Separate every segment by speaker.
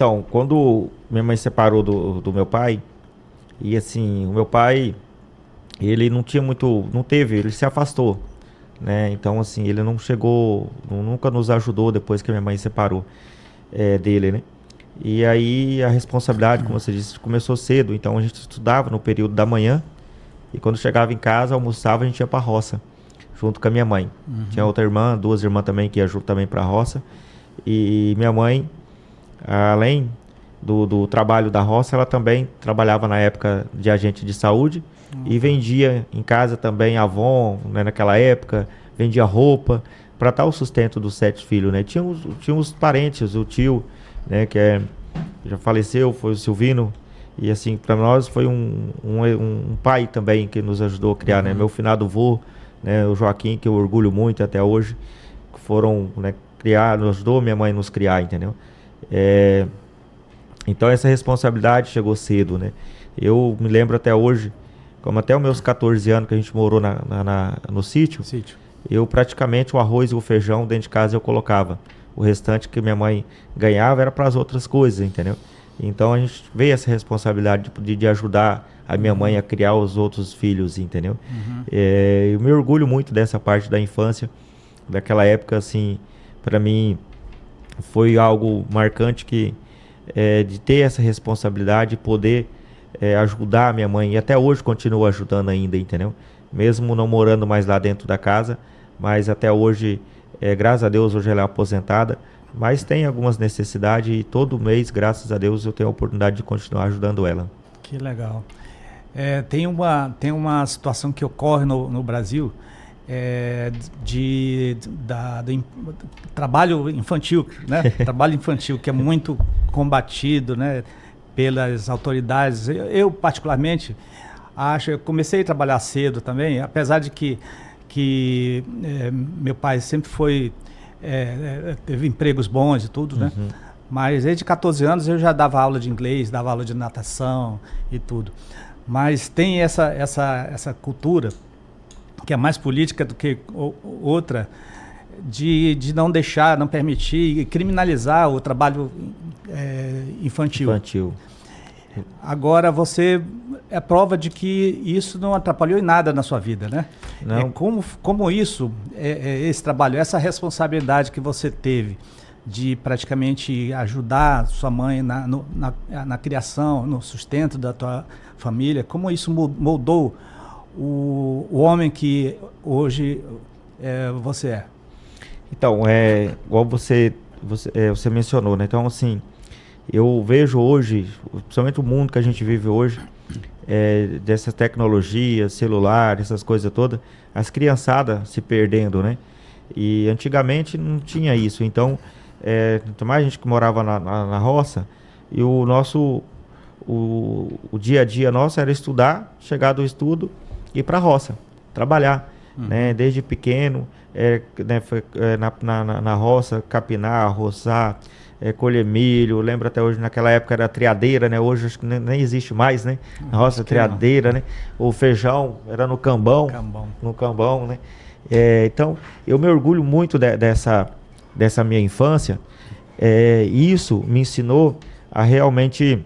Speaker 1: Então, quando minha mãe separou do meu pai, e assim, o meu pai, ele não tinha muito, não teve, ele se afastou, né? Então, assim, ele não chegou, nunca nos ajudou depois que a minha mãe separou dele, né? E aí a responsabilidade, como você disse, começou cedo. Então a gente estudava no período da manhã e quando chegava em casa, almoçava, a gente ia para a roça, junto com a minha mãe. Tinha outra irmã, duas irmãs também que iam junto também para a roça. E minha mãe, além do trabalho da roça, ela também trabalhava na época de agente de saúde e vendia em casa também Avon, né, naquela época, vendia roupa para dar o sustento dos 7 filhos, né? Tinha os parentes, o tio, né, já faleceu, foi o Silvino, e assim, para nós foi um pai também que nos ajudou a criar, né? Meu finado vô, né, o Joaquim, que eu orgulho muito até hoje, que foram, né, criar, nos ajudou minha mãe a nos criar, entendeu? Então essa responsabilidade chegou cedo, né? Eu me lembro até hoje, como até os meus 14 anos que a gente morou no sítio, eu praticamente o arroz e o feijão dentro de casa eu colocava. O restante que minha mãe ganhava era para as outras coisas, entendeu? Então a gente veio essa responsabilidade de ajudar a minha mãe a criar os outros filhos, entendeu? Eu me orgulho muito dessa parte da infância, daquela época, assim, para mim foi algo marcante de ter essa responsabilidade, poder ajudar a minha mãe, e até hoje continuo ajudando ainda, entendeu? Mesmo não morando mais lá dentro da casa, mas até hoje, graças a Deus, hoje ela é aposentada, mas tem algumas necessidades e todo mês, graças a Deus, eu tenho a oportunidade de continuar ajudando ela.
Speaker 2: Que legal. Tem uma situação que ocorre no Brasil, do trabalho infantil, né? Trabalho infantil que é muito combatido, né, pelas autoridades. Eu particularmente eu comecei a trabalhar cedo também, apesar de que meu pai sempre teve empregos bons e tudo, né? Mas desde 14 anos eu já dava aula de inglês, dava aula de natação e tudo. Mas tem essa cultura que é mais política do que outra, de não deixar, não permitir, criminalizar o trabalho infantil. Agora você é prova de que isso não atrapalhou em nada na sua vida, né?
Speaker 1: Não.
Speaker 2: Como isso, esse trabalho, essa responsabilidade que você teve de praticamente ajudar sua mãe na criação, no sustento da tua família, como isso moldou o homem que hoje você é?
Speaker 1: Então, igual você mencionou, né? Então, assim, eu vejo hoje, principalmente o mundo que a gente vive hoje, dessas tecnologias, celular, essas coisas todas, as criançadas se perdendo, né? E antigamente não tinha isso. Então, mais a gente que morava na roça, e o dia a dia nosso era estudar, chegar do estudo, ir para a roça, trabalhar, né? Desde pequeno, né, na roça, capinar, roçar, colher milho. Lembro até hoje, naquela época era triadeira, né? Hoje acho que nem existe mais, né? Na roça, triadeira, né? O feijão era no cambão. No cambão, né? Então, eu me orgulho muito dessa minha infância. Isso me ensinou a realmente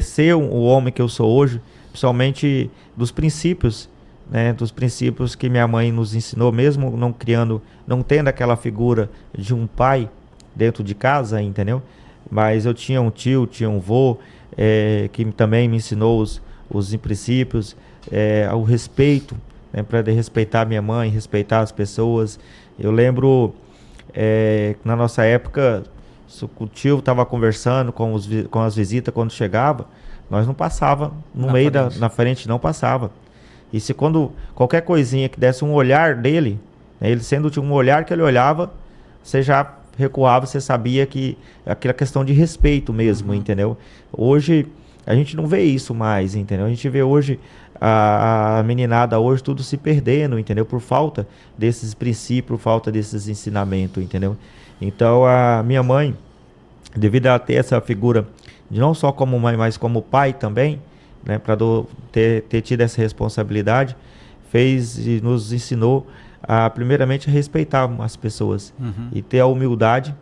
Speaker 1: ser o homem que eu sou hoje, principalmente dos princípios, né? Dos princípios que minha mãe nos ensinou, mesmo não tendo aquela figura de um pai dentro de casa, entendeu? Mas eu tinha um tio, tinha um vô, que também me ensinou os princípios, o respeito, né? Para respeitar minha mãe, respeitar as pessoas. Eu lembro, na nossa época, o tio estava conversando com as visitas quando chegava, nós não passava na frente, não passava. E se qualquer coisinha que desse um olhar dele, né, ele sendo um olhar que ele olhava, você já recuava, você sabia que aquela questão de respeito mesmo, entendeu? Hoje a gente não vê isso mais, entendeu? A gente vê hoje a meninada hoje tudo se perdendo, entendeu? Por falta desses princípios, por falta desses ensinamentos, entendeu? Então a minha mãe, devido a ter essa figura, não só como mãe, mas como pai também, né, para ter tido essa responsabilidade, fez e nos ensinou primeiramente a respeitar as pessoas e ter a humildade,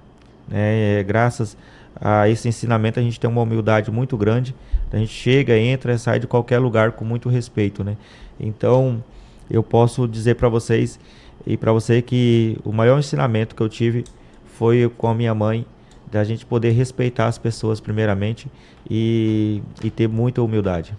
Speaker 1: né, graças a esse ensinamento, a gente tem uma humildade muito grande. A gente chega, entra e sai de qualquer lugar com muito respeito, né? Então, eu posso dizer para vocês e para você que o maior ensinamento que eu tive foi com a minha mãe, da gente poder respeitar as pessoas primeiramente e ter muita humildade.